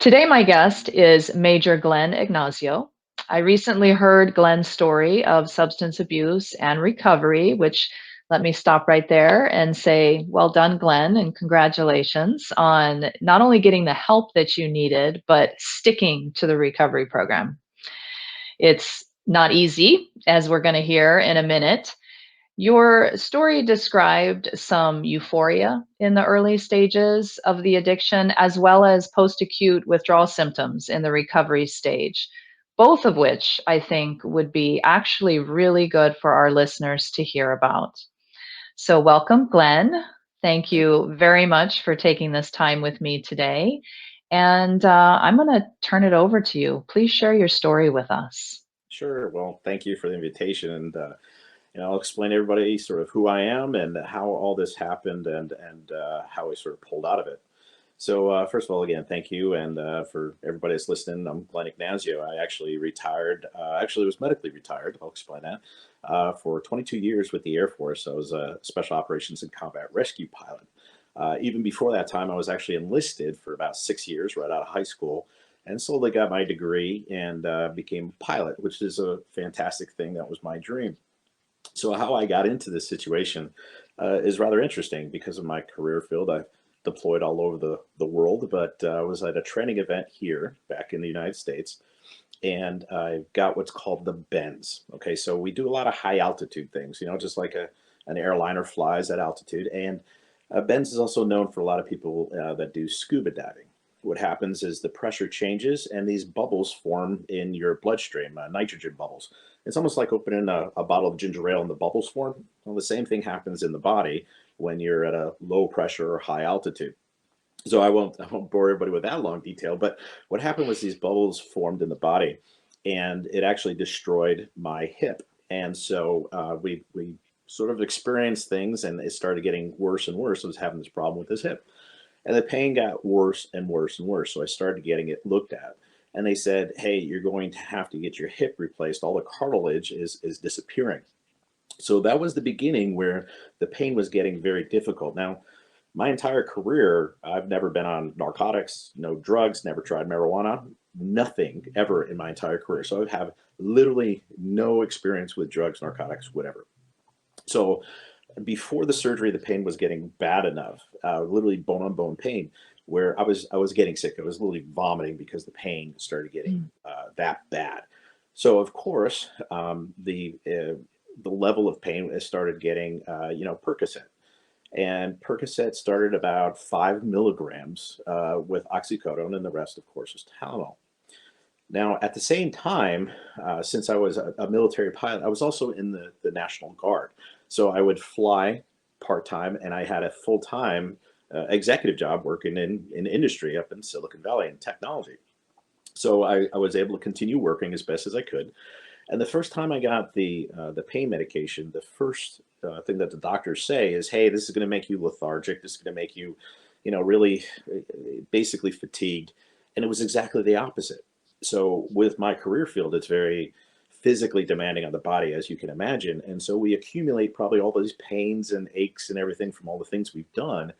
Today, my guest is Major Glenn Ignacio. I recently heard Glenn's story of substance abuse and recovery, which let me stop right there and say, well done, Glenn, and congratulations on not only getting the help that you needed, but sticking to the recovery program. It's not easy, as we're going to hear in a minute. Your story described some euphoria in the early stages of the addiction, as well as post-acute withdrawal symptoms in the recovery stage, both of which I think would be actually really good for our listeners to hear about. So, welcome, Glenn. Thank Thank you very much for taking this time with me today. And I'm going to turn it over to you. Please share your story with us. Sure. Well, thank you for the invitation, and I'll explain to everybody sort of who I am and how all this happened, and how I sort of pulled out of it. So, first of all, again, thank you, and for everybody that's listening, I'm Glenn Ignacio. I actually retired. Actually, was medically retired. I'll explain that. For 22 years with the Air Force, I was a special operations and combat rescue pilot. Even before that time, I was actually enlisted for about 6 years right out of high school, and slowly got my degree and became a pilot, which is a fantastic thing. That was my dream. So how I got into this situation is rather interesting because of my career field. I've deployed all over the world, but I was at a training event here back in the United States, and I got what's called the bends. Okay, so we do a lot of high altitude things, just like an airliner flies at altitude. And bends is also known for a lot of people that do scuba diving. What happens is the pressure changes and these bubbles form in your bloodstream, nitrogen bubbles. It's almost like opening a bottle of ginger ale and the bubbles form. Well, the same thing happens in the body when you're at a low pressure or high altitude. So I won't bore everybody with that long detail, but what happened was these bubbles formed in the body, and it actually destroyed my hip. And so we sort of experienced things, and it started getting worse and worse. I was having this problem with this hip, and the pain got worse and worse and worse. So I started getting it looked at, and they said, "Hey, you're going to have to get your hip replaced. All the cartilage is disappearing." So that was the beginning where the pain was getting very difficult. Now, my entire career, I've never been on narcotics, no drugs, never tried marijuana, nothing ever in my entire career. So I have literally no experience with drugs, narcotics, whatever. So before the surgery, the pain was getting bad enough, literally bone on bone pain, where I was getting sick. I was literally vomiting because the pain started getting Mm. that bad. So of course, the level of pain has started getting Percocet, and Percocet started about 5 milligrams with oxycodone, and the rest, of course, was Tylenol. Now, at the same time, since I was a military pilot, I was also in the National Guard. So I would fly part time, and I had a full time executive job working in industry up in Silicon Valley in technology. So I was able to continue working as best as I could. And the first time I got the pain medication, the first thing that the doctors say is, "Hey, this is going to make you lethargic. This is going to make you, really basically fatigued." And it was exactly the opposite. So with my career field, it's very physically demanding on the body, as you can imagine. And so we accumulate probably all these pains and aches and everything from all the things we've done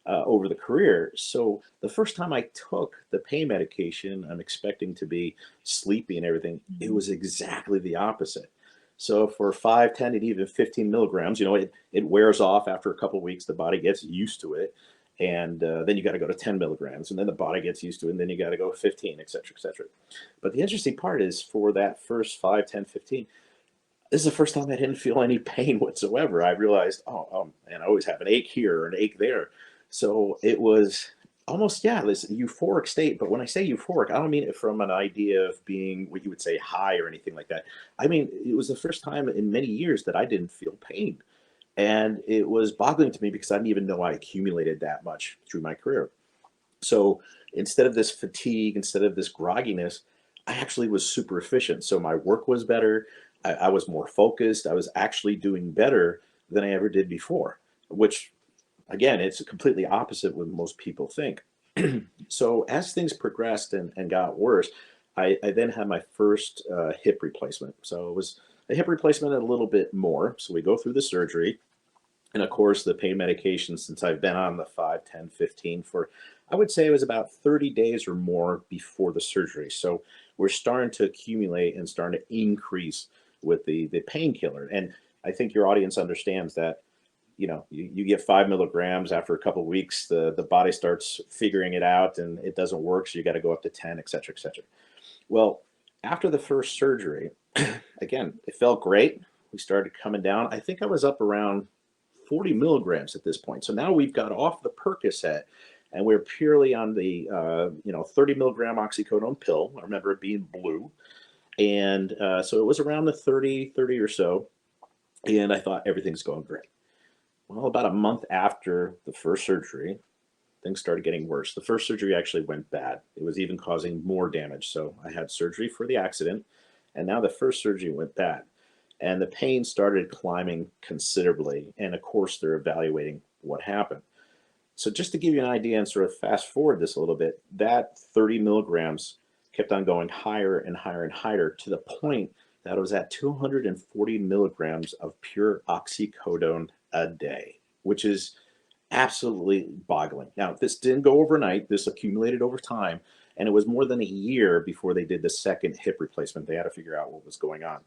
over the career. So the first time I took the pain medication, I'm expecting to be sleepy and everything. It Mhm. was exactly the opposite. So for 5, 10, and even 15 milligrams, it wears off after a couple of weeks. The body gets used to it. And then you got to go to 10 milligrams, and then the body gets used to it, and then you got to go 15, et cetera, et cetera. But the interesting part is for that first 5, 10, 15, this is the first time I didn't feel any pain whatsoever. I realized, and I always have an ache here or an ache there. So it was almost, yeah, this euphoric state. But when I say euphoric, I don't mean it from an idea of being what you would say high or anything like that. I mean, it was the first time in many years that I didn't feel pain. And it was boggling to me because I didn't even know I accumulated that much through my career. So instead of this fatigue, instead of this grogginess, I actually was super efficient. So my work was better. I was more focused. I was actually doing better than I ever did before, which again, it's completely opposite what most people think. So as things progressed and got worse, I then had my first hip replacement. So it was a hip replacement and a little bit more. So we go through the surgery. And of course, the pain medication, since I've been on the 5, 10, 15 for, I would say it was about 30 days or more before the surgery. So we're starting to accumulate and starting to increase with the painkiller. And I think your audience understands that, you get 5 milligrams after a couple of weeks, the body starts figuring it out and it doesn't work. So you got to go up to 10, et cetera, et cetera. Well, after the first surgery, again, it felt great. We started coming down. I think I was up around 40 milligrams at this point. So now we've got off the Percocet and we're purely on the 30 milligram oxycodone pill. I remember it being blue. And so it was around the 30 or so. And I thought everything's going great. Well, about a month after the first surgery, things started getting worse. The first surgery actually went bad. It was even causing more damage. So I had surgery for the accident, and now the first surgery went bad. And the pain started climbing considerably. And of course, they're evaluating what happened. So just to give you an idea and sort of fast forward this a little bit, that 30 milligrams kept on going higher and higher and higher to the point that it was at 240 milligrams of pure oxycodone a day, which is absolutely boggling. Now, this didn't go overnight. This accumulated over time, and it was more than a year before they did the second hip replacement. They had to figure out what was going on.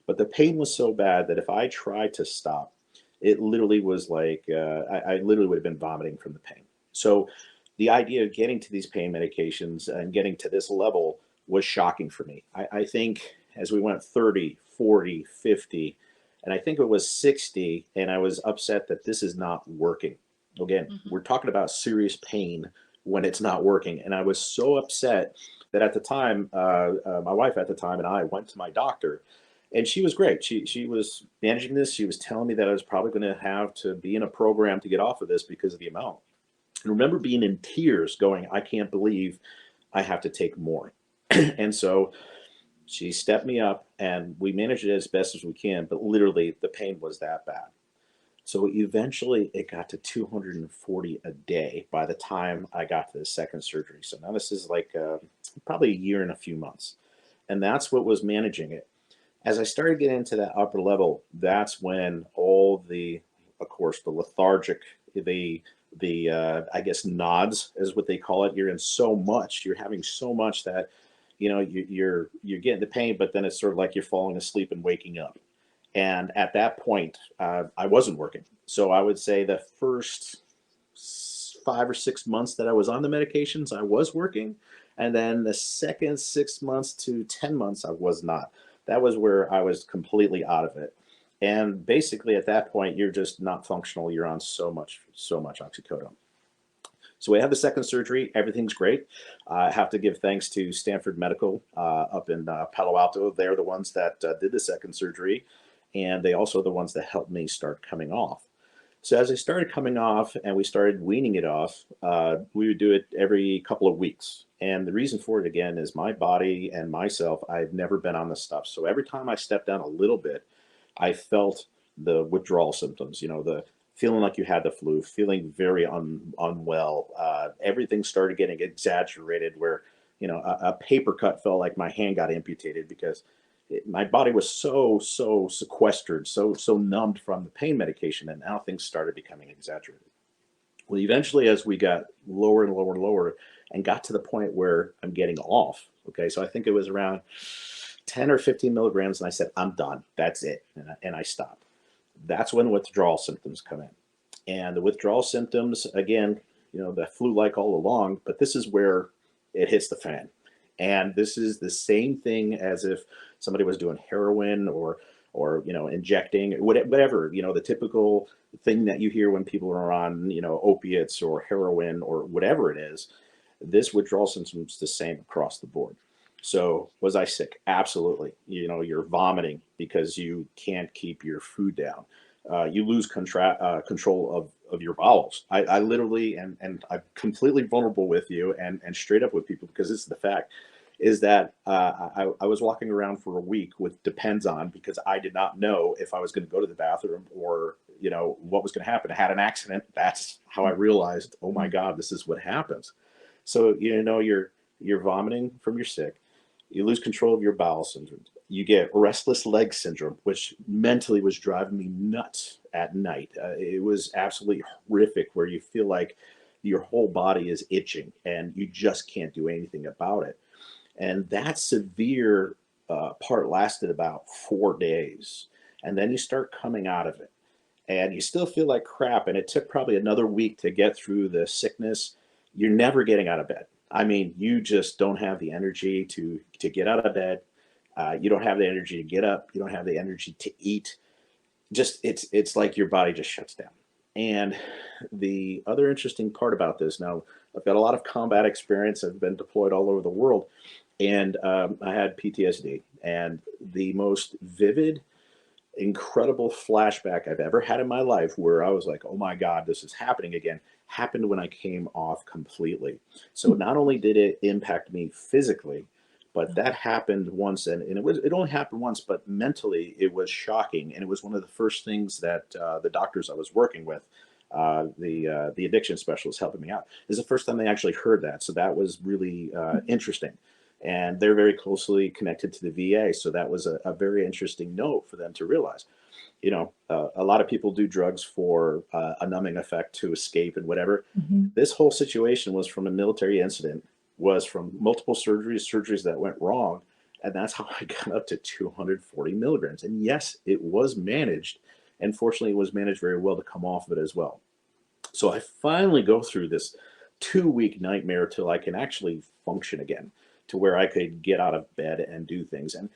But the pain was so bad that if I tried to stop, it literally was like I literally would have been vomiting from the pain. So the idea of getting to these pain medications and getting to this level was shocking for me. I think as we went 30, 40, 50, and I think it was 60, and I was upset that this is not working. Again, we're talking about serious pain when it's not working. And I was so upset that at the time, my wife at the time and I went to my doctor, and she was great. She was managing this. She was telling me that I was probably going to have to be in a program to get off of this because of the amount. And I remember being in tears going, I can't believe I have to take more. And so she stepped me up and we managed it as best as we can, but literally the pain was that bad. So eventually it got to 240 a day by the time I got to the second surgery. So now this is like probably a year and a few months. And that's what was managing it. As I started getting into that upper level, that's when all the, of course, the lethargic, I guess nods is what they call it. You're in so much, you're having so much that, you're getting the pain, but then it's sort of like you're falling asleep and waking up. And at that point, I wasn't working. So I would say the first 5 or 6 months that I was on the medications, I was working. And then the second 6 months to 10 months, I was not. That was where I was completely out of it. And basically at that point, you're just not functional. You're on so much oxycodone. So we had the second surgery. Everything's great. I have to give thanks to Stanford Medical up in Palo Alto. They're the ones that did the second surgery. And they also are the ones that helped me start coming off. So as I started coming off and we started weaning it off, we would do it every couple of weeks. And the reason for it, again, is my body and myself, I've never been on this stuff. So every time I stepped down a little bit, I felt the withdrawal symptoms, the feeling like you had the flu, feeling very unwell. Everything started getting exaggerated where, a paper cut felt like my hand got amputated because my body was so sequestered, so numbed from the pain medication, and now things started becoming exaggerated. Well, eventually, as we got lower and lower and lower, and got to the point where I'm getting off. Okay, so I think it was around 10 or 15 milligrams, and I said, I'm done. That's it, and I stopped. That's when withdrawal symptoms come in, and the withdrawal symptoms, again, the flu-like all along, but this is where it hits the fan. And this is the same thing as if somebody was doing heroin or injecting whatever, the typical thing that you hear when people are on, opiates or heroin or whatever it is. This withdrawal symptom is the same across the board. So was I sick? Absolutely. You're vomiting because you can't keep your food down. You lose control of your bowels. I literally, and I'm completely vulnerable with you and straight up with people because this is the fact, is that I was walking around for a week with Depends on because I did not know if I was going to go to the bathroom or, what was going to happen. I had an accident. That's how I realized, oh my God, this is what happens. So, you're vomiting from your sick. You lose control of your bowel syndrome. You get restless leg syndrome, which mentally was driving me nuts at night. It was absolutely horrific where you feel like your whole body is itching and you just can't do anything about it. And that severe part lasted about 4 days. And then you start coming out of it and you still feel like crap. And it took probably another week to get through the sickness. You're never getting out of bed. I mean, you just don't have the energy to get out of bed. You don't have the energy to get up. You don't have the energy to eat. Just it's like your body just shuts down. And the other interesting part about this, now I've got a lot of combat experience. I've been deployed all over the world, and I had PTSD. And the most vivid, incredible flashback I've ever had in my life, where I was like, "Oh my God, this is happening again," happened when I came off completely. So not only did it impact me physically, but that happened once, and it only happened once, but mentally it was shocking, and it was one of the first things that the doctors I was working with, the addiction specialist helping me out, is the first time they actually heard that. So that was really interesting, and they're very closely connected to the VA, so that was a very interesting note for them to realize. A lot of people do drugs for a numbing effect to escape and whatever. Mhm. This whole situation was from a military incident, was from multiple surgeries that went wrong. And that's how I got up to 240 milligrams. And yes, it was managed. And fortunately, it was managed very well to come off of it as well. So I finally go through this 2 week nightmare till I can actually function again, to where I could get out of bed and do things. And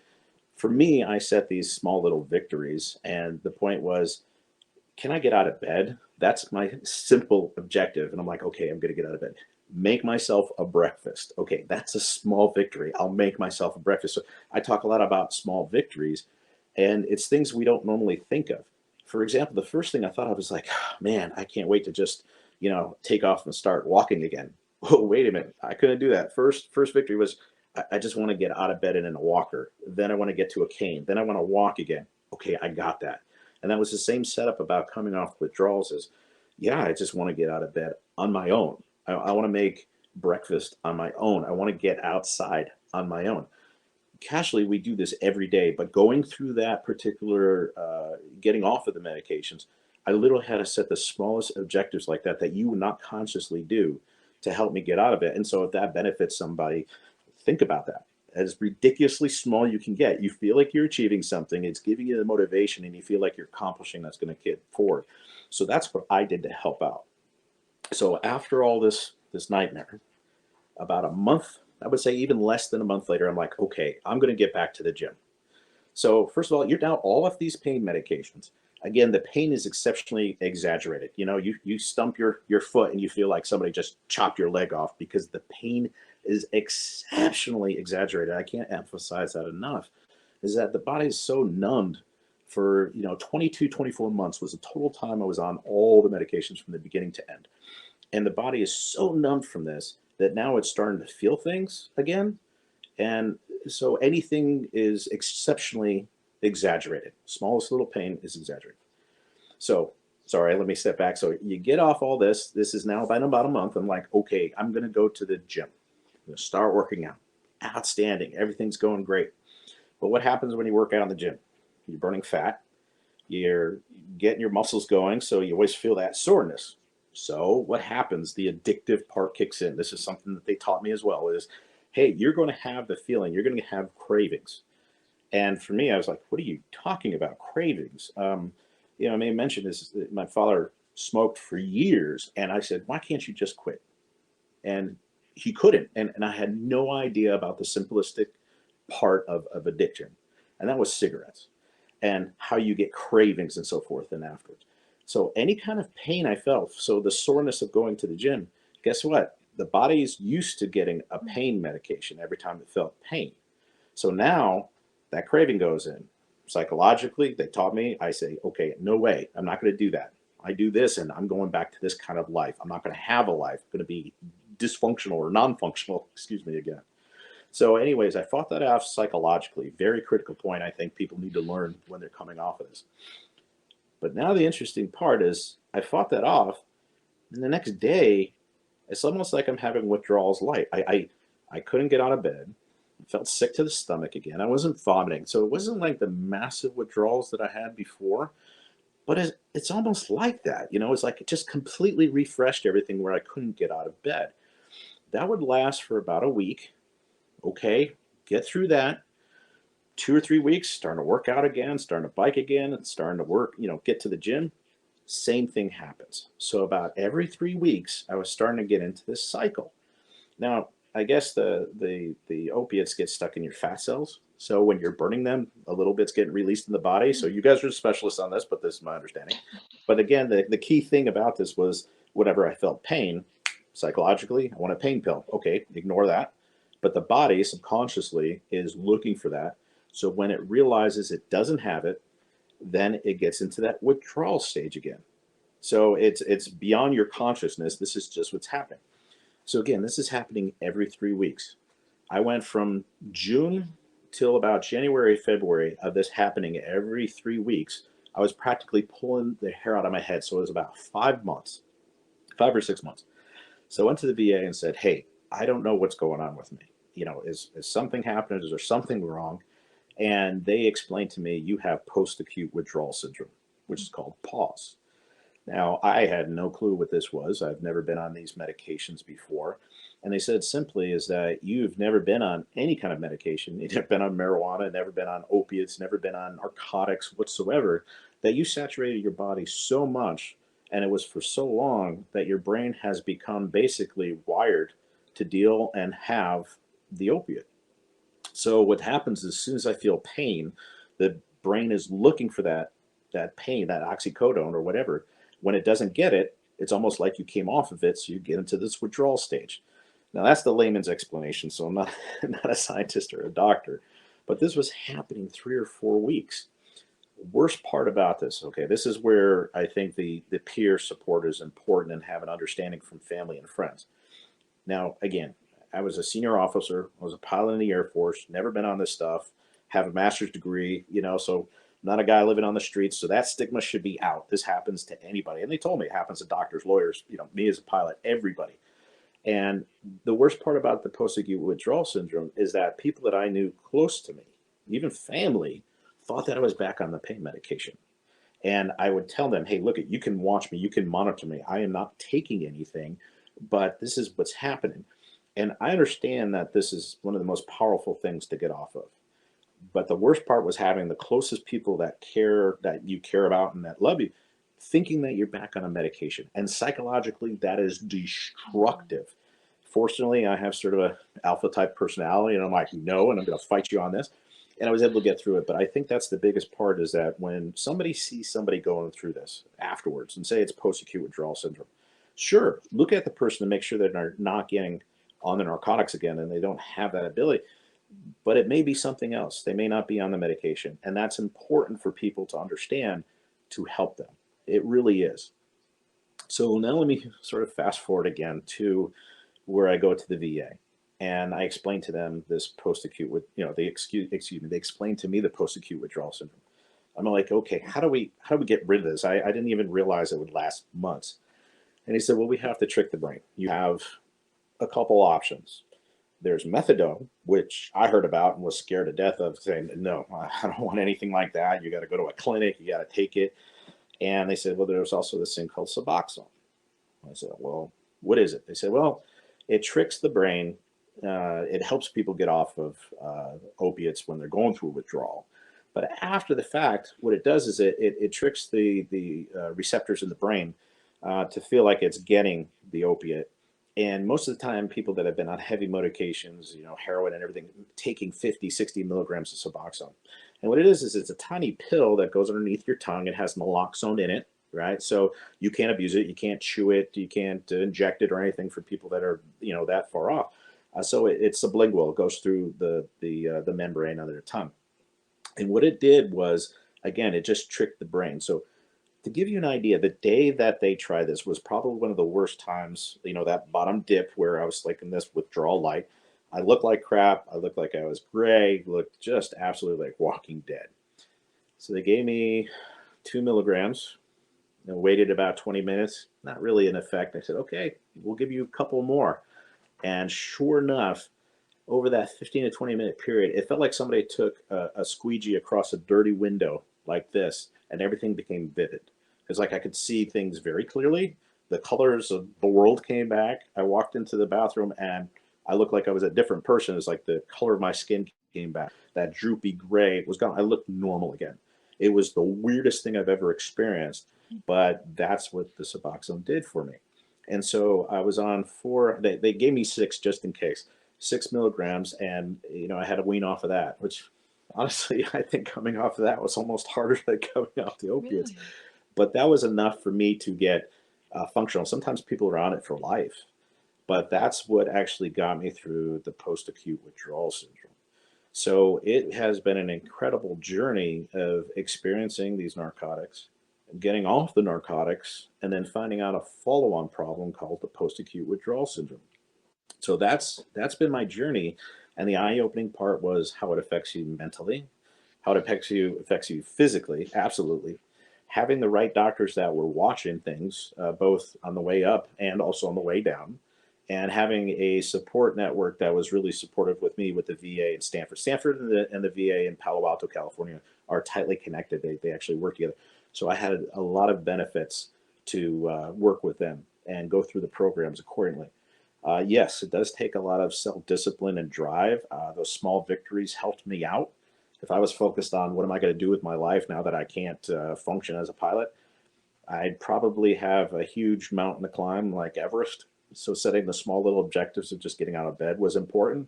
for me, I set these small little victories. And the point was, can I get out of bed? That's my simple objective. And I'm like, okay, I'm going to get out of bed. Make myself a breakfast. Okay, that's a small victory. I'll make myself a breakfast. So I talk a lot about small victories, and it's things we don't normally think of. For example, the first thing I thought of was like, man, I can't wait to just, take off and start walking again. Oh, wait a minute. I couldn't do that. First victory was I just want to get out of bed and in a walker. Then I want to get to a cane. Then I want to walk again. Okay, I got that. And that was the same setup about coming off withdrawals is, yeah, I just want to get out of bed on my own. I want to make breakfast on my own. I want to get outside on my own. Casually, we do this every day, but going through that particular, getting off of the medications, I literally had to set the smallest objectives like that you would not consciously do to help me get out of it. And so if that benefits somebody, think about that. As ridiculously small you can get, you feel like you're achieving something, it's giving you the motivation, and you feel like you're accomplishing that's going to get forward. So that's what I did to help out. So after all this nightmare, about a month, I would say even less than a month later, I'm like, okay, I'm going to get back to the gym. So first of all, you're down all of these pain medications. Again, the pain is exceptionally exaggerated. You stump your foot and you feel like somebody just chopped your leg off, because the pain is exceptionally exaggerated. I can't emphasize that enough. Is that the body is so numbed for 22, 24 months was the total time I was on all the medications from the beginning to end. And the body is so numbed from this that now it's starting to feel things again. And so anything is exceptionally exaggerated. Smallest little pain is exaggerated. So, sorry, let me step back. So you get off all this. This is now been about a month. I'm like, okay, I'm going to go to the gym. I'm going to start working out. Outstanding. Everything's going great. But what happens when you work out in the gym? You're burning fat. You're getting your muscles going. So you always feel that soreness. So what happens? The addictive part kicks in. This is something that they taught me as well is, hey, you're going to have the feeling, you're going to have cravings. And for me, I was like, what are you talking about? Cravings? I may mention this, my father smoked for years. And I said, why can't you just quit? And he couldn't. And I had no idea about the simplistic part of addiction. And that was cigarettes and how you get cravings and so forth and afterwards. So any kind of pain I felt, so the soreness of going to the gym, guess what? The body's used to getting a pain medication every time it felt pain. So now that craving goes in. Psychologically, they taught me, I say, okay, no way, I'm not going to do that. I do this and I'm going back to this kind of life. I'm not going to have a life. I'm going to be dysfunctional or non-functional, excuse me again. So anyways, I fought that off psychologically. Very critical point I think people need to learn when they're coming off of this. But now the interesting part is I fought that off, and the next day, it's almost like I'm having withdrawals light. I couldn't get out of bed. I felt sick to the stomach again. I wasn't vomiting. So it wasn't like the massive withdrawals that I had before, But it's almost like that, it's like it just completely refreshed everything where I couldn't get out of bed. That would last for about a week. Okay, get through that. 2 or 3 weeks, starting to work out again, starting to bike again, and starting to work, get to the gym. Same thing happens. So about every 3 weeks, I was starting to get into this cycle. Now, I guess the opiates get stuck in your fat cells. So when you're burning them, a little bit's getting released in the body. So you guys are specialists on this, but this is my understanding. But again, the key thing about this was whenever I felt pain, psychologically, I want a pain pill. Okay, ignore that. But the body subconsciously is looking for that. So when it realizes it doesn't have it, then it gets into that withdrawal stage again. So it's beyond your consciousness. This is just what's happening. So again, this is happening every 3 weeks. I went from June till about January, February of this happening every 3 weeks. I was practically pulling the hair out of my head. So it was about 5 months, 5 or 6 months. So I went to the VA and said, hey, I don't know what's going on with me. Is something happening? Is there something wrong? And they explained to me, you have post-acute withdrawal syndrome, which is called PAWS. Now, I had no clue what this was. I've never been on these medications before. And they said simply is that you've never been on any kind of medication. You've never been on marijuana, never been on opiates, never been on narcotics whatsoever, that you saturated your body so much, and it was for so long that your brain has become basically wired to deal and have the opiate. So what happens is, as soon as I feel pain, the brain is looking for that pain, that oxycodone or whatever. When it doesn't get it, it's almost like you came off of it, so you get into this withdrawal stage. Now that's the layman's explanation, so I'm not not a scientist or a doctor, but this was happening 3 or 4 weeks. Worst part about this, okay, this is where I think the peer support is important and have an understanding from family and friends. Now, again, I was a senior officer. I was a pilot in the Air Force. Never been on this stuff. Have a master's degree. So not a guy living on the streets. So that stigma should be out. This happens to anybody, and they told me it happens to doctors, lawyers. Me as a pilot, everybody. And the worst part about the post-acute withdrawal syndrome is that people that I knew close to me, even family, thought that I was back on the pain medication. And I would tell them, hey, look, you can watch me, you can monitor me. I am not taking anything, but this is what's happening. And I understand that this is one of the most powerful things to get off of. But the worst part was having the closest people that you care about and that love you, thinking that you're back on a medication. And psychologically, that is destructive. Fortunately, I have sort of a alpha type personality, and I'm like, no, and I'm going to fight you on this. And I was able to get through it. But I think that's the biggest part, is that when somebody sees somebody going through this afterwards, and say it's post-acute withdrawal syndrome, sure, look at the person to make sure that they're not getting on the narcotics again and they don't have that ability. But it may be something else. They may not be on the medication. And that's important for people to understand, to help them. It really is. So now let me sort of fast forward again to where I go to the VA. And I explain to them this post-acute, they explain to me the post-acute withdrawal syndrome. I'm like, okay, how do we get rid of this? I didn't even realize it would last months. And he said, well, we have to trick the brain. You have a couple options. There's methadone, which I heard about and was scared to death of, saying, no, I don't want anything like that. You got to go to a clinic. You got to take it. And they said, well, there's also this thing called Suboxone. I said, well, what is it? They said, well, it tricks the brain. It helps people get off of opiates when they're going through withdrawal. But after the fact, what it does is it tricks the receptors in the brain to feel like it's getting the opiate. And most of the time, people that have been on heavy medications, heroin and everything, taking 50, 60 milligrams of Suboxone. And what it is it's a tiny pill that goes underneath your tongue. It has naloxone in it, right? So you can't abuse it. You can't chew it. You can't inject it or anything for people that are, that far off. So it's sublingual. It goes through the membrane under their tongue. And what it did was, again, it just tricked the brain. So to give you an idea, the day that they tried this was probably one of the worst times, that bottom dip where I was like in this withdrawal light. I looked like crap. I looked like I was gray, looked just absolutely like Walking Dead. So they gave me 2 milligrams and waited about 20 minutes. Not really an effect. I said, okay, we'll give you a couple more. And sure enough, over that 15 to 20-minute period, it felt like somebody took a squeegee across a dirty window like this, and everything became vivid. It's like I could see things very clearly. The colors of the world came back. I walked into the bathroom and I looked like I was a different person. It's like the color of my skin came back. That droopy gray was gone. I looked normal again. It was the weirdest thing I've ever experienced, but that's what the Suboxone did for me. And so I was on four, they gave me six just in case, 6 milligrams. And, I had to wean off of that, which honestly, I think coming off of that was almost harder than coming off the opiates. Really? But that was enough for me to get functional. Sometimes people are on it for life, but that's what actually got me through the post-acute withdrawal syndrome. So it has been an incredible journey of experiencing these narcotics, getting off the narcotics, and then finding out a follow-on problem called the post-acute withdrawal syndrome. So that's been my journey, and the eye-opening part was how it affects you mentally, how it affects you physically, absolutely. Having the right doctors that were watching things, both on the way up and also on the way down, and having a support network that was really supportive with me with the VA in Stanford. Stanford and the VA in Palo Alto, California are tightly connected. They actually work together. So I had a lot of benefits to work with them and go through the programs accordingly. Yes, it does take a lot of self-discipline and drive. Those small victories helped me out. If I was focused on what am I going to do with my life now that I can't function as a pilot, I'd probably have a huge mountain to climb like Everest. So setting the small little objectives of just getting out of bed was important,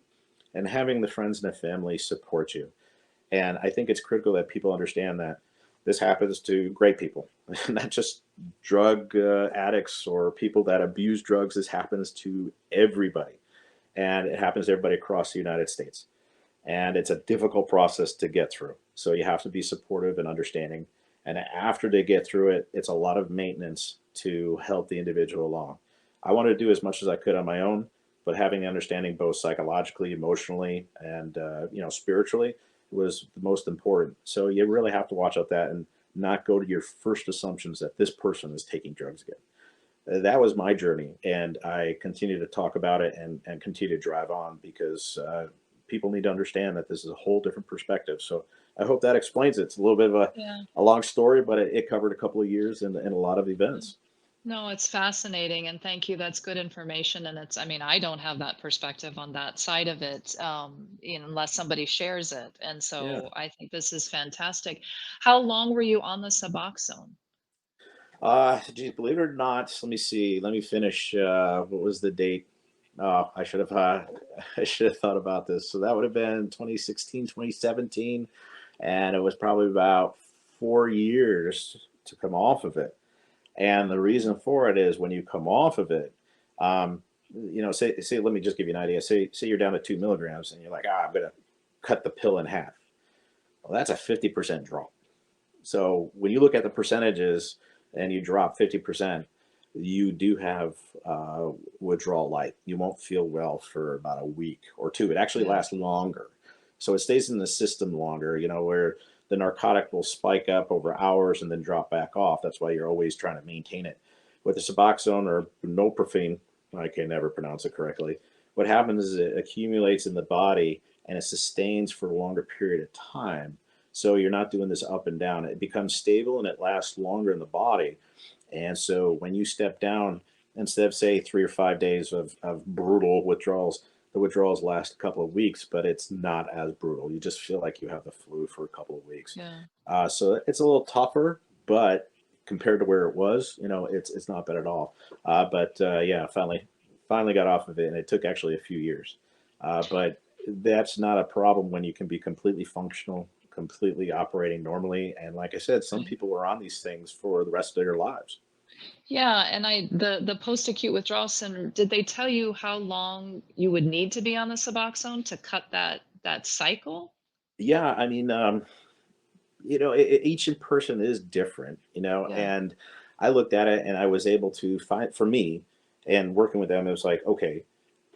and having the friends and the family support you. And I think it's critical that people understand that this happens to great people, not just drug addicts or people that abuse drugs. This happens to everybody, and it happens to everybody across the United States. And it's a difficult process to get through. So you have to be supportive and understanding. And after they get through it, it's a lot of maintenance to help the individual along. I wanted to do as much as I could on my own, but having the understanding both psychologically, emotionally, and spiritually was the most important. So you really have to watch out that and not go to your first assumptions that this person is taking drugs again. That was my journey, and I continue to talk about it and continue to drive on because people need to understand that this is a whole different perspective. So I hope that explains it. It's a little bit of Yeah. a long story, but it covered a couple of years and a lot of events. No, it's fascinating, and thank you. That's good information, and I mean, I don't have that perspective on that side of it, unless somebody shares it. And Yeah. so I think this is fantastic. How long were you on the Suboxone? Geez, believe it or not, let me see. Let me finish. What was the date? Oh, I should have I should have thought about this. So that would have been 2016, 2017, and it was probably about 4 years to come off of it. And the reason for it is when you come off of it, um, say, let me just give you an idea. Say you're down to 2 milligrams, and you're like, I'm gonna cut the pill in half. Well, that's a 50% drop. So when you look at the percentages and you drop 50%, you do have withdrawal light. You won't feel well for about a week or two. It actually Yeah. lasts longer. So it stays in the system longer, where the narcotic will spike up over hours and then drop back off. That's why you're always trying to maintain it. With the Suboxone or Noprofen, I can never pronounce it correctly, what happens is it accumulates in the body and it sustains for a longer period of time. So you're not doing this up and down. It becomes stable and it lasts longer in the body. And so when you step down, instead of say 3 or 5 days of brutal withdrawals, the withdrawals last a couple of weeks, but it's not as brutal. You just feel like you have the flu for a couple of weeks. Yeah. So it's a little tougher, but compared to where it was, it's not bad at all. But yeah, finally got off of it, and it took actually a few years. But that's not a problem when you can be completely functional, completely operating normally. And like I said, some Right. people are on these things for the rest of their lives. Yeah, and the post-acute withdrawal syndrome, did they tell you how long you would need to be on the Suboxone to cut that cycle? Yeah, I mean, each person is different, Yeah. and I looked at it and I was able to find for me and working with them, it was like, okay,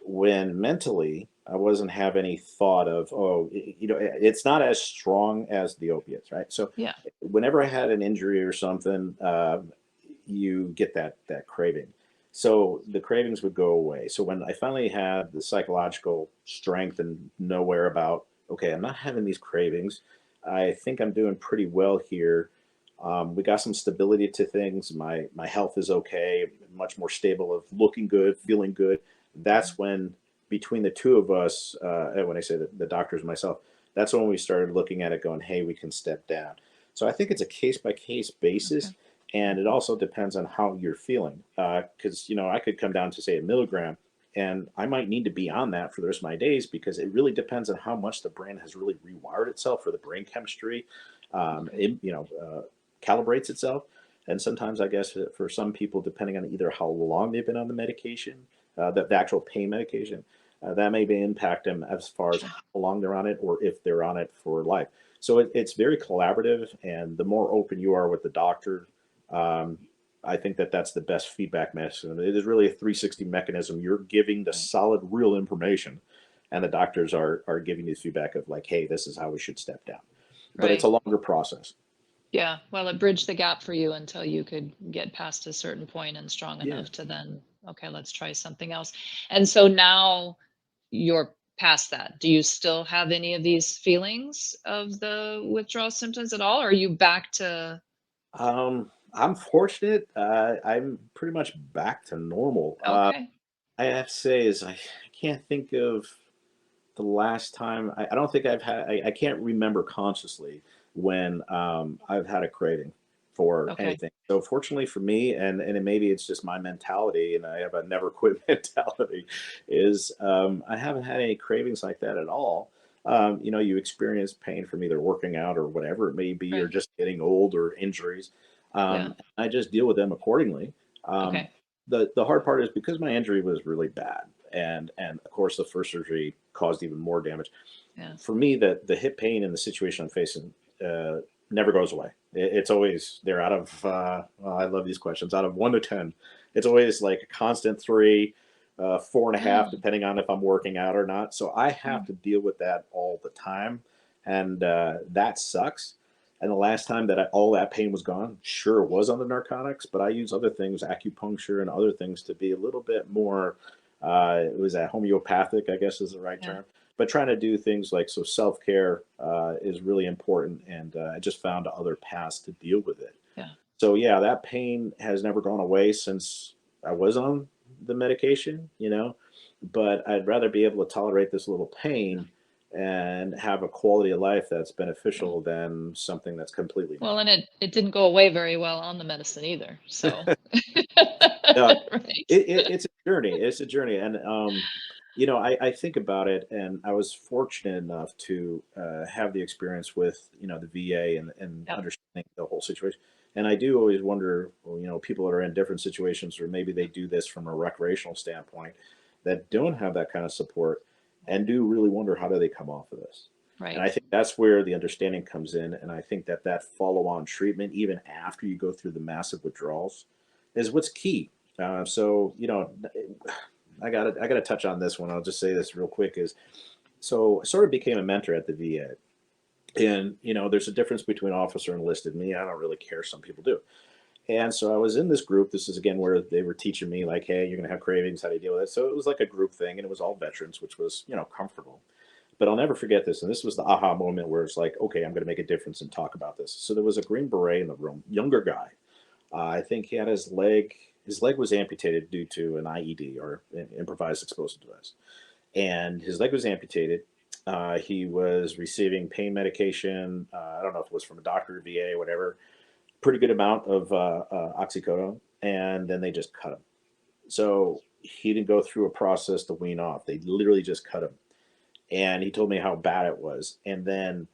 when mentally I wasn't have any thought of, oh, it's not as strong as the opiates, right? So Yeah. whenever I had an injury or something, you get that craving. So the cravings would go away. So when I finally had the psychological strength and nowhere about, okay, I'm not having these cravings. I think I'm doing pretty well here. We got some stability to things. My health is okay, much more stable of looking good, feeling good. That's when between the two of us, and when I say the doctors and myself, that's when we started looking at it going, hey, we can step down. So I think it's a case by case Okay. basis. And it Mhm. also depends on how you're feeling. Because, I could come down to say a milligram and I might need to be on that for the rest of my days because it really depends on how much the brain has really rewired itself for the brain chemistry. Okay. Calibrates itself. And sometimes, I guess, for some people, depending on either how long they've been on the medication, the actual pain medication, that may be impact them as far as Sure. how long they're on it or if they're on it for life. So it's very collaborative, and the more open you are with the doctor, um, I think that that's the best feedback mechanism. It is really a 360 mechanism. You're giving the Right. solid, real information, and the doctors are giving you feedback of like, hey, this is how we should step down. But it's a Right. longer process. Yeah. Well, it bridged the gap for you until you could get past a certain point and strong Yeah. enough to then, okay, let's try something else. And so now you're past that. Do you still have any of these feelings of the withdrawal symptoms at all? Or are you back to I'm fortunate. I'm pretty much back to normal. okay. I have to say is I can't think of the last time. I don't think I've had. I can't remember consciously when I've had a craving for Okay. anything. So fortunately for me, and maybe it's just my mentality, and I have a never quit mentality, is I haven't had any cravings like that at all. You experience pain from either working out or whatever it may be, or Right. just getting old or injuries. Yeah. I just deal with them accordingly. Um, Okay. the hard part is because my injury was really bad, and of course the first surgery caused even more damage. Yeah. For me, the hip pain and the situation I'm facing uh, never goes away. It's always there. Out of well, I love these questions. Out of 1 to 10, it's always like a constant three, 4.5, Oh, depending on if I'm working out or not. So I have oh, to deal with that all the time, and that sucks. And the last time that all that pain was gone, sure, it was on the narcotics, but I use other things, acupuncture and other things, to be a little bit more. It was that homeopathic, I guess, is the right yeah. term. But trying to do things like so, self care is really important, and I just found other paths to deal with it. Yeah. So yeah, that pain has never gone away since I was on the medication, but I'd rather be able to tolerate this little Yeah. pain and have a quality of life that's Yeah. beneficial than something that's completely Well, numb. and it didn't go away very well on the medicine either. So No, right. it's a journey. It's a journey, and I think about it, and I was fortunate enough to have the experience with the VA and Yep. understanding the whole situation. And I do always wonder, well, people that are in different situations, or maybe they do this from a recreational standpoint, that don't have that kind of support, and do really wonder how do they come off of this. And I Right. think that's where the understanding comes in, and I think that follow-on treatment, even after you go through the massive withdrawals, is what's key. So I gotta touch on this one. I'll just say this real quick. Is so I sort of became a mentor at the VA, and there's a difference between officer and enlisted. Me, I don't really care. Some people do. And so I was in this group. This is again where they were teaching me like, hey, you're gonna have cravings. How do you deal with it? So it was like a group thing, and it was all veterans, which was comfortable. But I'll never forget this. And this was the aha moment where it's like, okay, I'm going to make a difference and talk about this. So there was a Green Beret in the room, younger guy. I think he had his leg was amputated due to an IED, or an improvised explosive device. And his leg was amputated. He was receiving pain medication. I don't know if it was from a doctor, VA, whatever. Pretty good amount of oxycodone. And then they just cut him. So he didn't go through a process to wean off. They literally just cut him. And he told me how bad it was. And then,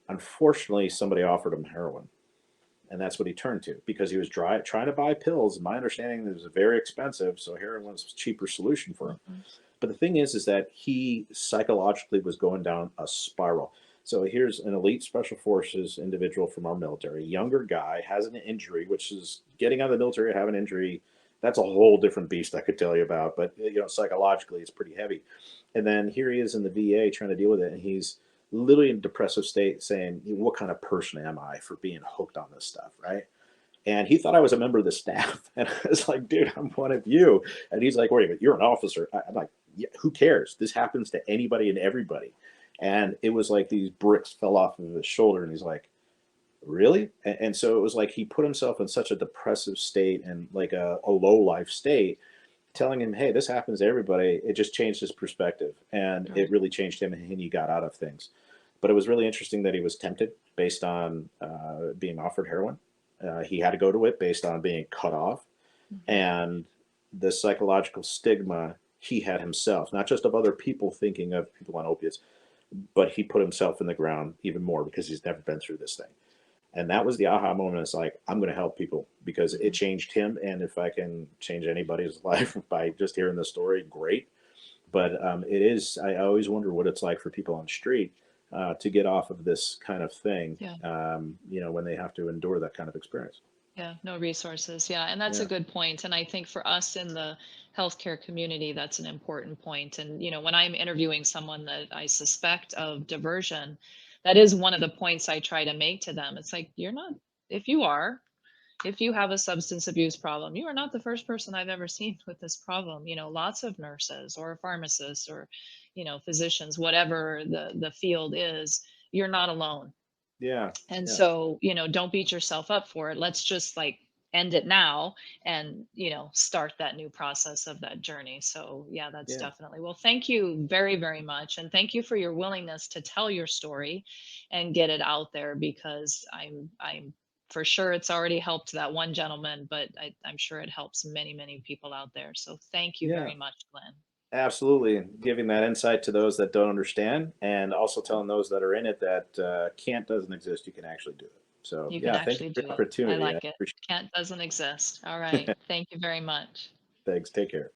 unfortunately, somebody offered him heroin, and that's what he turned to because he was trying to buy pills. My understanding is very expensive, so heroin was a cheaper solution for him. Mhm. But the thing is that he psychologically was going down a spiral. So here's an elite special forces individual from our military, younger guy, has an injury, which is getting out of the military, have an injury. That's a whole different beast I could tell you about, but psychologically, it's pretty heavy. And then here he is in the VA trying to deal with it, and he's literally in a depressive state, saying, "What kind of person am I for being hooked on this stuff?" Right? And he thought I was a member of the staff. And I was like, dude, I'm one of you. And he's like, wait a minute, you're an officer. I'm like, yeah, who cares? This happens to anybody and everybody. And it was like these bricks fell off of his shoulder. And he's like, really? And so it was like he put himself in such a depressive state and like a low life state, telling him, hey, this happens to everybody. It just changed his perspective, and it Right. really changed him, and he got out of things. But it was really interesting that he was tempted based on being offered heroin. He had to go to it based on being cut off, Mhm. and the psychological stigma he had himself, not just of other people thinking of people on opiates, but he put himself in the ground even more because he's never been through this thing. And that was the aha moment. It's like, I'm going to help people because it Mhm. changed him. And if I can change anybody's life by just hearing the story, great. But it is, I always wonder what it's like for people on the street to get off of this kind of thing, Yeah. when they have to endure that kind of experience. Yeah, no resources. Yeah, and that's a Yeah. good point. And I think for us in the healthcare community, that's an important point. And when I'm interviewing someone that I suspect of diversion, that is one of the points I try to make to them. It's like, you're not, if you are, if you have a substance abuse problem, you are not the first person I've ever seen with this problem. Lots of nurses or pharmacists or, physicians, whatever the field is, you're not alone. Yeah. And Yeah. so, don't beat yourself up for it. Let's just like end it now and, start that new process of that journey. So, yeah, that's Yeah. definitely. Well, thank you very, very much. And thank you for your willingness to tell your story and get it out there because I'm for sure it's already helped that one gentleman, but I'm sure it helps many, many people out there. So, thank you Yeah. very much, Glenn. Absolutely. And giving that insight to those that don't understand, and also telling those that are in it that can't doesn't exist. You can actually do it. So, You can yeah, thank you actually for the do it. I opportunity. I like it. appreciate Can't doesn't exist. All right. it. Thank you very much. Thanks. Take care.